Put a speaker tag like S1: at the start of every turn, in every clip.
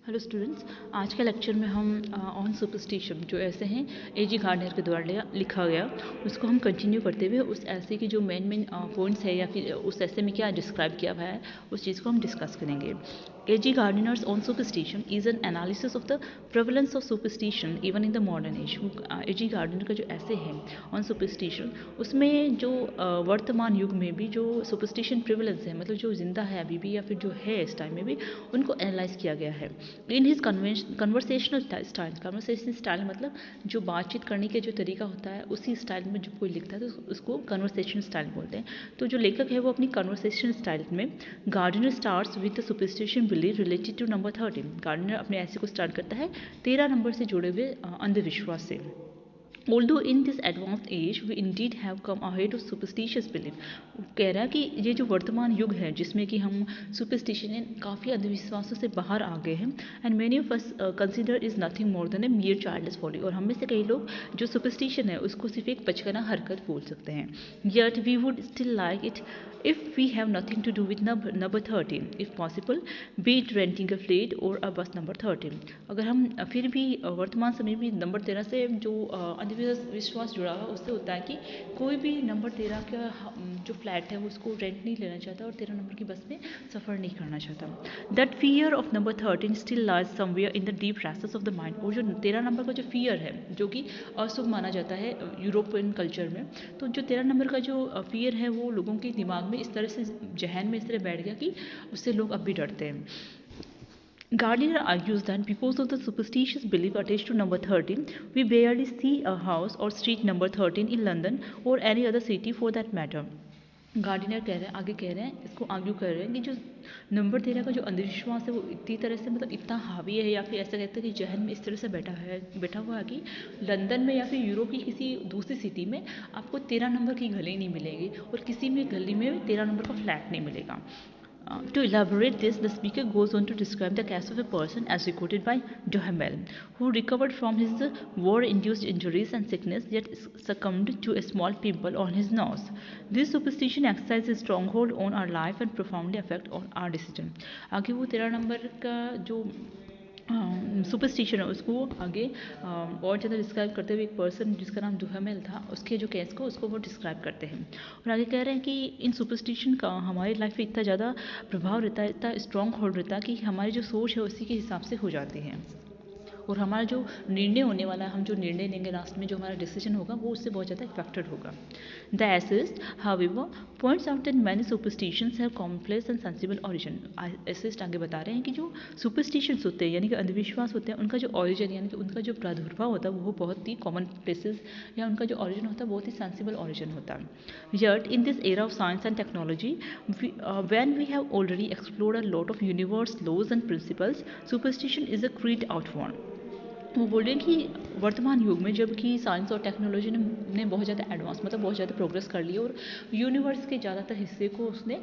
S1: Hello students, आज के lecture में हम ऑन सुपरस्टिशन जो ऐसे हैं एजी गार्डनर के द्वारा लिखा गया उसको हम कंटिन्यू करते हुए उस ऐसे की जो मेन पॉइंट्स है या फिर उस ऐसे में क्या डिस्क्राइब किया हुआ है उस चीज़ को हम डिस्कस करेंगे। A G Gardner's on superstition is an analysis of the prevalence of superstition even in the modern age. A G Gardner का जो ऐसे है ऑन सुपरस्टिशन उसमें जो वर्तमान युग में भी जो सुपरस्टिशन प्रेवलेंस है, मतलब जो जिंदा है अभी भी या फिर जो है इस टाइम में भी, उनको एनालाइज किया गया है। इन हिज कन्वर्सेशनल स्टाइल मतलब जो बातचीत करने के जो तरीका होता है उसी स्टाइल में जब कोई लिखता है तो उसको कन्वर्सेशन स्टाइल बोलते हैं। तो जो लेखक है वो अपनी कन्वर्सेशन स्टाइल में Gardner starts with the superstition believe related to number 13। Gardner अपने ऐसे को स्टार्ट करता है 13 नंबर से जुड़े हुए अंधविश्वास से। Although in this advanced age we indeed have come ahead of superstitious belief। कह रहा है कि ये जो वर्तमान युग है जिसमें कि हम सुपरस्टिशन काफ़ी अंधविश्वासों से बाहर आ गए हैं, and many of us consider is nothing more than a mere childless folly. और हम में से कई लोग जो सुपरस्टिशन है उसको सिर्फ एक बचकाना हरकत बोल सकते हैं। Yet we would still like it if we have nothing to do with number 13, if possible, be it renting a flat or a bus number 13। अगर हम फिर भी वर्तमान समय में नंबर 13 से जो अंधविश्वास जुड़ा हुआ उससे होता है कि कोई भी नंबर 13 का जो फ्लैट है वो उसको रेंट नहीं लेना चाहता और 13 नंबर की बस में सफ़र नहीं करना चाहता। That fear of number 13 still lies somewhere in the deep recesses of the mind. और जो 13 नंबर का जो फियर है जो कि अशुभ माना जाता है यूरोपियन कल्चर में, तो जो 13 नंबर का जो फियर है वो लोगों के दिमाग में इस तरह से, जहन में इस तरह बैठ गया कि उससे लोग अब भी डरते हैं। Gardiner argues that because of the superstitious belief attached to number 13, we barely see a house or street number 13 in London or any other city for that matter। Gardiner कह रहे हैं, आगे कह रहे हैं, इसको आर्ग्यू कर रहे हैं कि जो नंबर 13 का जो अंधविश्वास है वो इतनी तरह से, मतलब इतना हावी है या फिर ऐसा कहते हैं कि जहन में इस तरह से बैठा हुआ है कि लंदन में या फिर यूरोप की किसी दूसरी सिटी में आपको 13 नंबर की गली नहीं मिलेगी और किसी में गली में 13 नंबर का फ्लैट नहीं मिलेगा। To elaborate this, the speaker goes on to describe the case of a person as recorded by Duhamel, who recovered from his war-induced injuries and sickness, yet succumbed to a small pimple on his nose. This superstition exercises a stronghold on our life and profoundly affect on our decision। आगे वो 13 number का जो superstition है उसको आगे और ज़्यादा describe करते हुए एक पर्सन जिसका नाम दुहमेल था उसके जो केस को उसको वो डिस्क्राइब करते हैं और आगे कह रहे हैं कि इन सुपरस्टिशन का हमारी लाइफ पे इतना ज़्यादा प्रभाव रहता है, इतना स्ट्रॉन्ग होल्ड रहता है कि हमारी जो सोच है उसी के हिसाब से हो जाती है और हमारा जो निर्णय होने वाला है, हम जो निर्णय लेंगे लास्ट में, जो हमारा डिसीजन होगा वो उससे बहुत ज़्यादा इफेक्टेड होगा। The assist however points out that many superstitions have complex and sensible origin. Assist आगे बता रहे हैं कि जो सुपरस्टिशंस होते हैं यानी कि अंधविश्वास होते हैं उनका जो ओरिजिन यानी कि उनका जो प्रादुर्भाव होता है वो बहुत ही कॉमन प्लेसेस या उनका जो ओरिजिन होता है बहुत ही सेंसिबल ओरिजिन होता है। Yet in this era of science and technology, when we have already explored a lot of universe laws and principles, superstition is a creed out one। वो बोल रहे हैं कि वर्तमान युग में जबकि साइंस और टेक्नोलॉजी ने बहुत ज़्यादा एडवांस, मतलब बहुत ज़्यादा प्रोग्रेस कर लिया और यूनिवर्स के ज़्यादातर हिस्से को उसने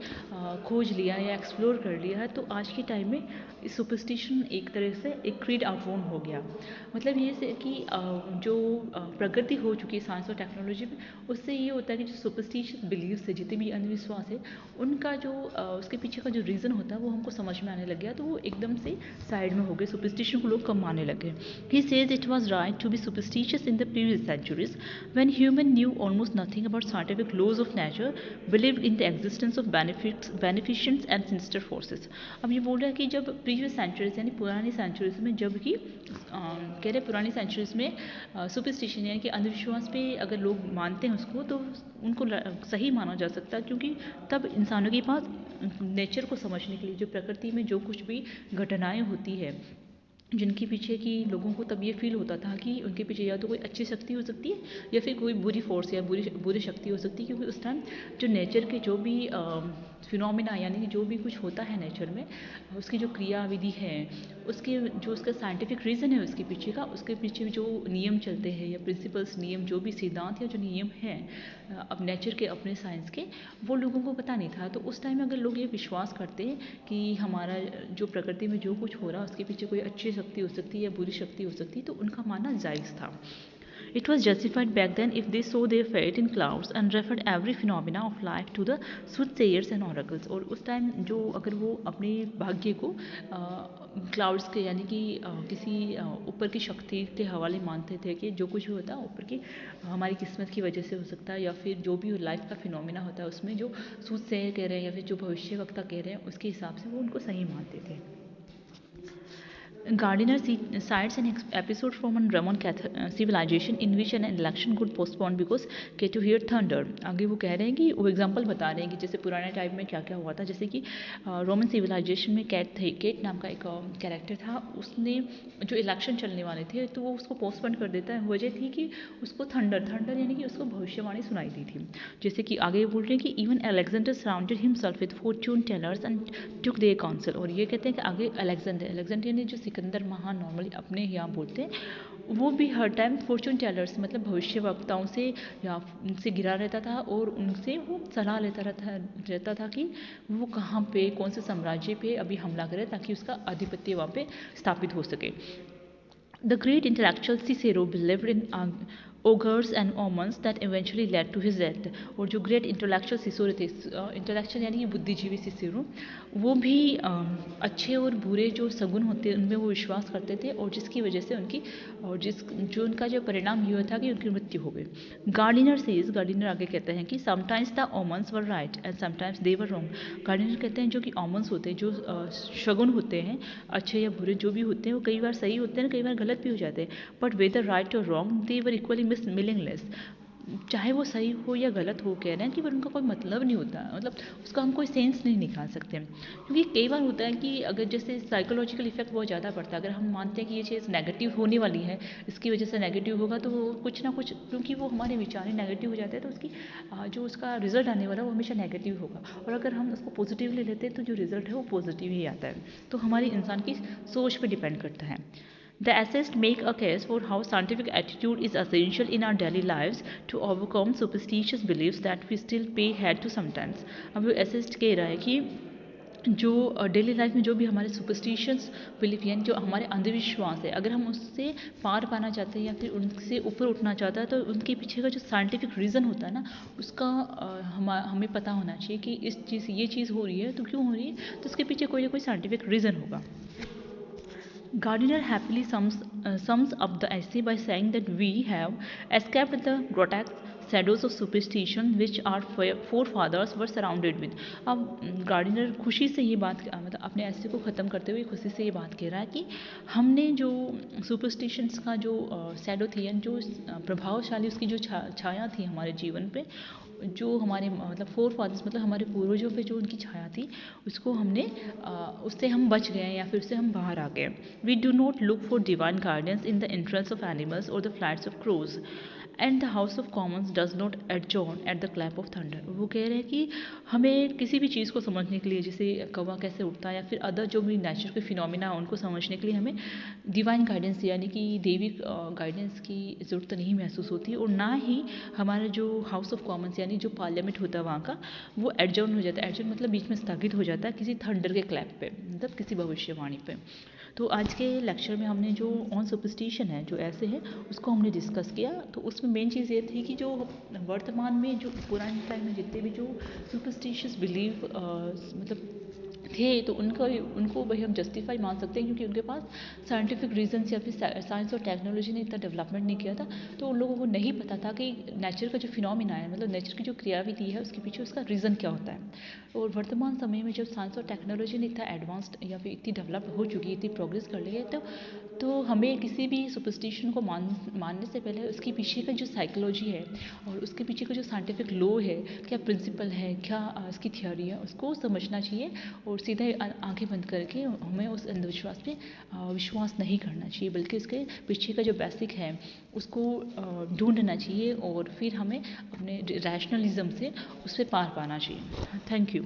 S1: खोज लिया या एक्सप्लोर कर लिया है, तो आज के टाइम में सुपरस्टिशन एक तरह से एक क्रीड आउटवॉर्न हो गया। मतलब ये से कि जो प्रगति हो चुकी है साइंस और टेक्नोलॉजी में उससे ये होता है कि जो सुपरस्टिशियस बिलीव्स है, जितने भी अंधविश्वास है, उनका जो उसके पीछे का जो रीज़न होता है वो हमको समझ में आने लग गया, तो वो एकदम से साइड में हो गए, सुपरस्टिशन को लोग कम मानने लगे। He says it was right to be superstitious in the previous centuries when humans knew almost nothing about scientific laws of nature, believed in the existence of beneficents and sinister forces। अब ये बोल रहा है कि जब previous centuries यानी पुरानी centuries में, जब कि कह रहे पुरानी सेंचुरीज में सुपरस्टिशन यानी कि अंधविश्वास पे अगर लोग मानते हैं उसको तो उनको सही माना जा सकता है, क्योंकि तब इंसानों के पास नेचर को समझने के लिए, जो प्रकृति में जो कुछ भी घटनाएं होती है जिनके पीछे की लोगों को तब ये फील होता था कि उनके पीछे या तो कोई अच्छी शक्ति हो सकती है या फिर कोई बुरी फोर्स या बुरी शक्ति हो सकती है, क्योंकि उस टाइम जो नेचर के जो भी फिनोमिना यानी कि जो भी कुछ होता है नेचर में, उसकी जो क्रिया विधि है, उसके जो उसका साइंटिफिक रीज़न है उसके पीछे का, उसके पीछे जो नियम चलते हैं या प्रिंसिपल्स, नियम जो भी सिद्धांत या जो नियम हैं अब नेचर के अपने साइंस के, वो लोगों को पता नहीं था। तो उस टाइम में अगर लोग ये विश्वास करते कि हमारा जो प्रकृति में जो कुछ हो रहा है उसके पीछे कोई अच्छी शक्ति हो सकती है या बुरी शक्ति हो सकती है, तो उनका मानना जायज़ था। It was justified back then if they saw their fate in clouds and referred every phenomena of life to the soothsayers and oracles. और उस टाइम जो अगर वो अपने भाग्य को क्लाउड्स के यानी कि किसी ऊपर की शक्ति के हवाले मानते थे कि जो कुछ भी होता है ऊपर की हमारी किस्मत की वजह से हो सकता है, या फिर जो भी लाइफ का फिनोमिना होता है उसमें जो सूदसेयर कह रहे हैं या फिर जो भविष्यवक्ता कह रहे हैं उसके हिसाब से वो उनको सही मानते थे. Gardiner cites an episode from a Roman civilization in which an election got postponed because Ketu heard thunder. आगे वो कह रहे हैं कि वो एग्जांपल बता रहे हैं कि जैसे पुराने टाइम में क्या क्या हुआ था. जैसे कि रोमन सिविलाइजेशन में केट नाम का एक कैरेक्टर था. उसने जो इलेक्शन चलने वाले थे तो वो उसको पोस्टपोन कर देता है. वजह थी कि उसको थंडर यानी कि उसको भविष्यवाणी सुनाई दी थी. जैसे कि आगे बोल रहे हैं कि even Alexander surrounded himself with fortune tellers and took their counsel. और ये कहते हैं कि आगे अलेक्जेंडर यानी जो सिकंदर महान नॉर्मली अपने यहाँ बोलते हैं, वो भी हर टाइम फॉर्चून टेलर्स मतलब भविष्यवक्ताओं से या उनसे घिरा रहता था और उनसे वो सलाह लेता रहता था कि वो कहाँ पे कौन से साम्राज्य पे अभी हमला करे ताकि उसका आधिपत्य वहाँ पे स्थापित हो सके. The great intellectual Cicero believed in ogres and omens that eventually led to his death. और जो ग्रेट इंटेलेक्चुअल सिसोरो थे, इंटेलेक्चुअल यानी कि बुद्धिजीवी सिसोरो, वो भी अच्छे और बुरे जो सगुन होते हैं उनमें वो विश्वास करते थे और जिसकी वजह से उनकी और जो उनका जो परिणाम ये था कि उनकी मृत्यु हो गई. गार्डिनर आगे कहते हैं कि sometimes the omens were right and sometimes they were wrong. Gardiner कहते हैं जो कि ओमन्स होते हैं, जो शगुन होते हैं, अच्छे या बुरे जो भी होते हैं, वो कई बार सही होते हैं कई बार गलत भी हो जाते हैं. बट वेदर राइट और रॉन्ग दे वर इक्वली मीनिंगलेस. चाहे वो सही हो या गलत हो, कह रहे हैं कि पर उनका कोई मतलब नहीं होता, मतलब उसका हम कोई सेंस नहीं निकाल सकते. क्योंकि कई बार होता है कि अगर जैसे साइकोलॉजिकल इफेक्ट बहुत ज़्यादा पड़ता है. अगर हम मानते हैं कि ये चीज़ नेगेटिव होने वाली है, इसकी वजह से नेगेटिव होगा, तो वो कुछ ना कुछ, क्योंकि वो हमारे विचार ही नेगेटिव हो जाते हैं, तो उसकी जो उसका रिजल्ट आने वाला है वो हमेशा नेगेटिव होगा. और अगर हम उसको पॉजिटिवली लेते हैं तो जो रिजल्ट है वो पॉजिटिव ही आता है. तो हमारी इंसान की सोच पर डिपेंड करता है. The essayists make a case for how scientific attitude is essential in our daily lives to overcome superstitious beliefs that we still pay heed to sometimes. अब वो एसेस्ट कह रहा है कि जो डेली लाइफ में जो भी हमारे सुपरस्टिशियस बिलीफ यानी जो हमारे अंधविश्वास है, अगर हम उससे पार पाना चाहते हैं या फिर उनसे ऊपर उठना चाहते हैं, तो उनके पीछे का जो साइंटिफिक रीज़न होता है ना, उसका हमें पता होना चाहिए कि ये चीज़ हो रही है तो क्यों हो रही है, तो उसके पीछे कोई ना कोई साइंटिफिक रीज़न होगा. Gardiner happily sums up the essay by saying that we have escaped the grotesque shadows of superstition which our forefathers were surrounded with. अब गार्डिनर खुशी से ये बात मतलब अपने ऐसे को ख़त्म करते हुए खुशी से ये बात कह रहा है कि हमने जो सुपरस्टिशंस का जो शैडो थी यानी जो प्रभावशाली उसकी जो छाया थी हमारे जीवन पे, जो हमारे मतलब फोर फादर्स मतलब हमारे पूर्वजों पे जो उनकी छाया थी, उसको हमने उससे हम बच गए या फिर उससे हम बाहर आ गए. We do not look for divine guidance in the entrance of animals और the flights of crows and the House of Commons does not adjourn at the clap of thunder. वो कह रहे हैं कि हमें किसी भी चीज़ को समझने के लिए, जैसे कौवा कैसे उड़ता है या फिर अदर जो भी नेचर के फिनोमिना है उनको समझने के लिए हमें डिवाइन गाइडेंस यानी कि देवी गाइडेंस की ज़रूरत नहीं महसूस होती, और ना ही हमारा जो हाउस ऑफ कॉमन्स यानी जो पार्लियामेंट होता है वहाँ का वो एडजॉर्न हो जाता है. एडजॉर्न मतलब बीच में स्थगित हो जाता है किसी थंडर के क्लैप पे, मतलब किसी भविष्यवाणी पे. तो आज के लेक्चर में हमने जो ऑन सुपरस्टिशन है जो ऐसे है उसको हमने डिस्कस किया. तो उसमें मेन चीज़ ये थी कि जो वर्तमान में जो पुराने टाइम में जितने भी जो सुपरस्टिशियस बिलीव मतलब थे, तो उनको भाई हम जस्टिफाई मान सकते हैं क्योंकि उनके पास साइंटिफिक रीजंस या फिर साइंस और टेक्नोलॉजी ने इतना डेवलपमेंट नहीं किया था, तो उन लोगों को नहीं पता था कि नेचर का जो फिनोमिना है मतलब नेचर की जो क्रियाविधि है उसके पीछे उसका रीज़न क्या होता है. और वर्तमान समय में जब साइंस और टेक्नोलॉजी ने इतना एडवांस्ड या फिर इतनी डेवलप हो चुकी है, इतनी प्रोग्रेस कर ली है, तो हमें किसी भी सुपरस्टिशन को मानने से पहले उसके पीछे का जो साइकोलॉजी है और उसके पीछे का जो साइंटिफिक लॉ है, क्या प्रिंसिपल है, क्या उसकी थियोरी है, उसको समझना चाहिए. और सीधे आंखें बंद करके हमें उस अंधविश्वास पे विश्वास नहीं करना चाहिए, बल्कि उसके पीछे का जो बेसिक है उसको ढूंढना चाहिए और फिर हमें अपने रैशनलिज्म से उस पर पार पाना चाहिए. Thank you.